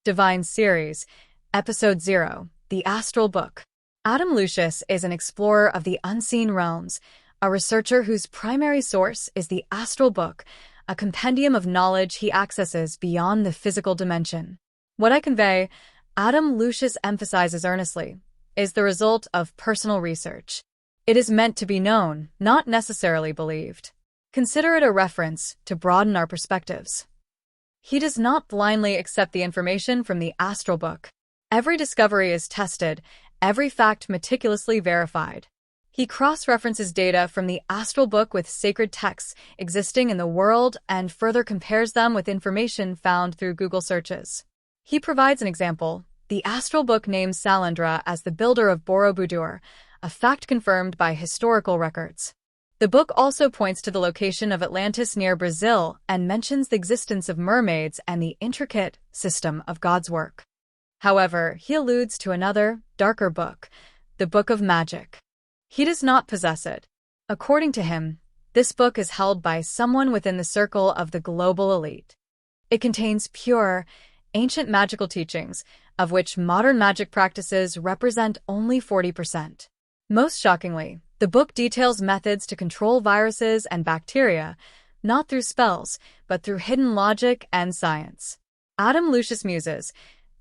Divine Series, Episode 0, The Astral Book. Adam Lucius is an explorer of the unseen realms, a researcher whose primary source is the Astral Book, a compendium of knowledge he accesses beyond the physical dimension. What I convey, Adam Lucius emphasizes earnestly, is the result of personal research. It is meant to be known, not necessarily believed. Consider it a reference to broaden our perspectives. He does not blindly accept the information from the Astral Book. Every discovery is tested, every fact meticulously verified. He cross-references data from the Astral Book with sacred texts existing in the world and further compares them with information found through Google searches. He provides an example. The Astral Book names Salandra as the builder of Borobudur, a fact confirmed by historical records. The book also points to the location of Atlantis near Brazil and mentions the existence of mermaids and the intricate system of God's work. However, he alludes to another, darker book, the Book of Magic. He does not possess it. According to him, this book is held by someone within the circle of the global elite. It contains pure, ancient magical teachings, of which modern magic practices represent only 40%. Most shockingly, the book details methods to control viruses and bacteria, not through spells, but through hidden logic and science. Adam Lucius muses,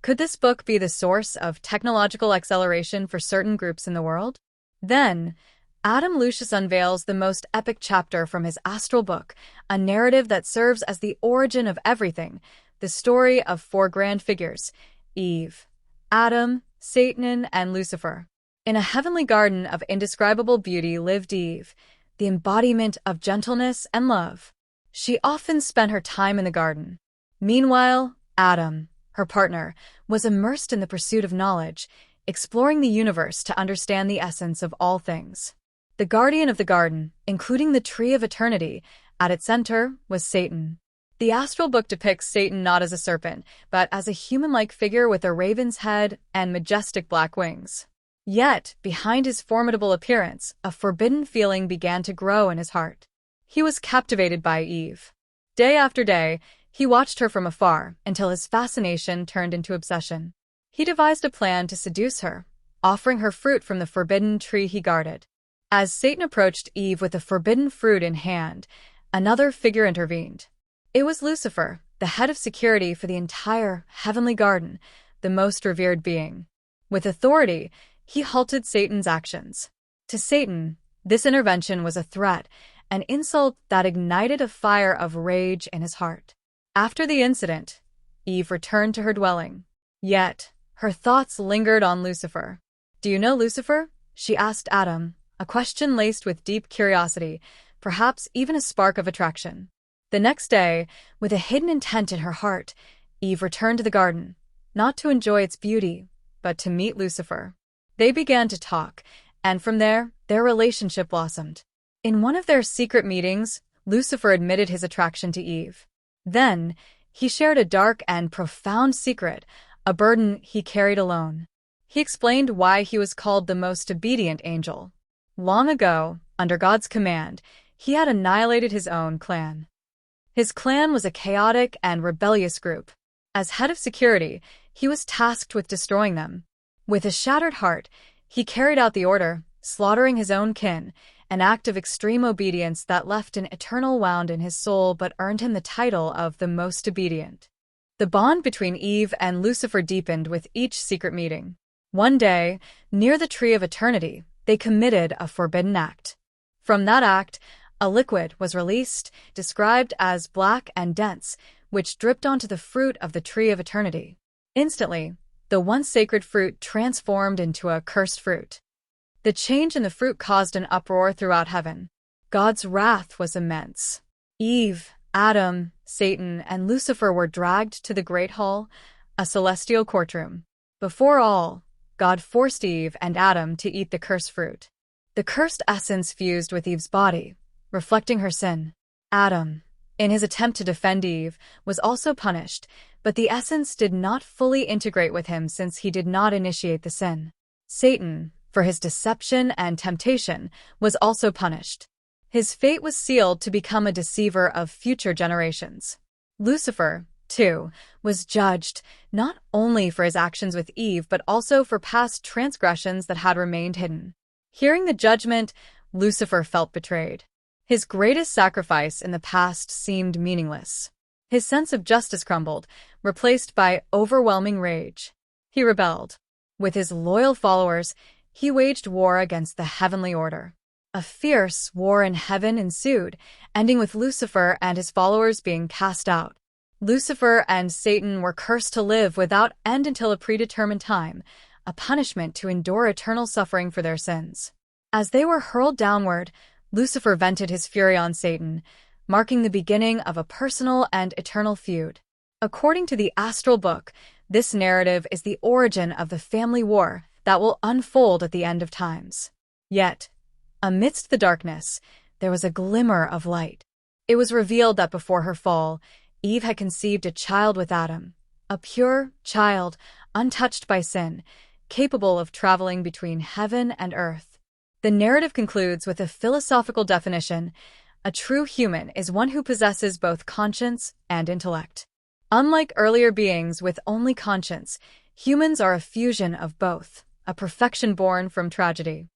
could this book be the source of technological acceleration for certain groups in the world? Then, Adam Lucius unveils the most epic chapter from his Astral Book, a narrative that serves as the origin of everything, the story of 4 grand figures, Eve, Adam, Satan, and Lucifer. In a heavenly garden of indescribable beauty lived Eve, the embodiment of gentleness and love. She often spent her time in the garden. Meanwhile, Adam, her partner, was immersed in the pursuit of knowledge, exploring the universe to understand the essence of all things. The guardian of the garden, including the tree of eternity, at its center was Satan. The Astral Book depicts Satan not as a serpent, but as a human-like figure with a raven's head and majestic black wings. Yet, behind his formidable appearance, a forbidden feeling began to grow in his heart. He was captivated by Eve. Day after day, he watched her from afar until his fascination turned into obsession. He devised a plan to seduce her, offering her fruit from the forbidden tree he guarded. As Satan approached Eve with the forbidden fruit in hand, another figure intervened. It was Lucifer, the head of security for the entire heavenly garden, the most revered being. With authority, he halted Satan's actions. To Satan, this intervention was a threat, an insult that ignited a fire of rage in his heart. After the incident, Eve returned to her dwelling. Yet, her thoughts lingered on Lucifer. "Do you know Lucifer?" she asked Adam, a question laced with deep curiosity, perhaps even a spark of attraction. The next day, with a hidden intent in her heart, Eve returned to the garden, not to enjoy its beauty, but to meet Lucifer. They began to talk, and from there, their relationship blossomed. In one of their secret meetings, Lucifer admitted his attraction to Eve. Then, he shared a dark and profound secret, a burden he carried alone. He explained why he was called the most obedient angel. Long ago, under God's command, he had annihilated his own clan. His clan was a chaotic and rebellious group. As head of security, he was tasked with destroying them. With a shattered heart, he carried out the order, slaughtering his own kin, an act of extreme obedience that left an eternal wound in his soul but earned him the title of the most obedient. The bond between Eve and Lucifer deepened with each secret meeting. One day, near the tree of eternity, they committed a forbidden act. From that act, a liquid was released, described as black and dense, which dripped onto the fruit of the tree of eternity. Instantly, the once sacred fruit transformed into a cursed fruit. The change in the fruit caused an uproar throughout heaven. God's wrath was immense. Eve, Adam, Satan, and Lucifer were dragged to the Great Hall, a celestial courtroom. Before all, God forced Eve and Adam to eat the cursed fruit. The cursed essence fused with Eve's body, reflecting her sin. Adam, in his attempt to defend Eve, was also punished, but the essence did not fully integrate with him since he did not initiate the sin. Satan, for his deception and temptation, was also punished. His fate was sealed to become a deceiver of future generations. Lucifer, too, was judged not only for his actions with Eve but also for past transgressions that had remained hidden. Hearing the judgment, Lucifer felt betrayed. His greatest sacrifice in the past seemed meaningless. His sense of justice crumbled, replaced by overwhelming rage. He rebelled. With his loyal followers, he waged war against the heavenly order. A fierce war in heaven ensued, ending with Lucifer and his followers being cast out. Lucifer and Satan were cursed to live without end until a predetermined time, a punishment to endure eternal suffering for their sins. As they were hurled downward, Lucifer vented his fury on Satan, marking the beginning of a personal and eternal feud. According to the Astral book, this narrative is the origin of the family war that will unfold at the end of times. Yet, amidst the darkness, there was a glimmer of light. It was revealed that before her fall, Eve had conceived a child with Adam, a pure child, untouched by sin, capable of traveling between heaven and earth. The narrative concludes with a philosophical definition: a true human is one who possesses both conscience and intellect. Unlike earlier beings with only conscience, humans are a fusion of both, a perfection born from tragedy.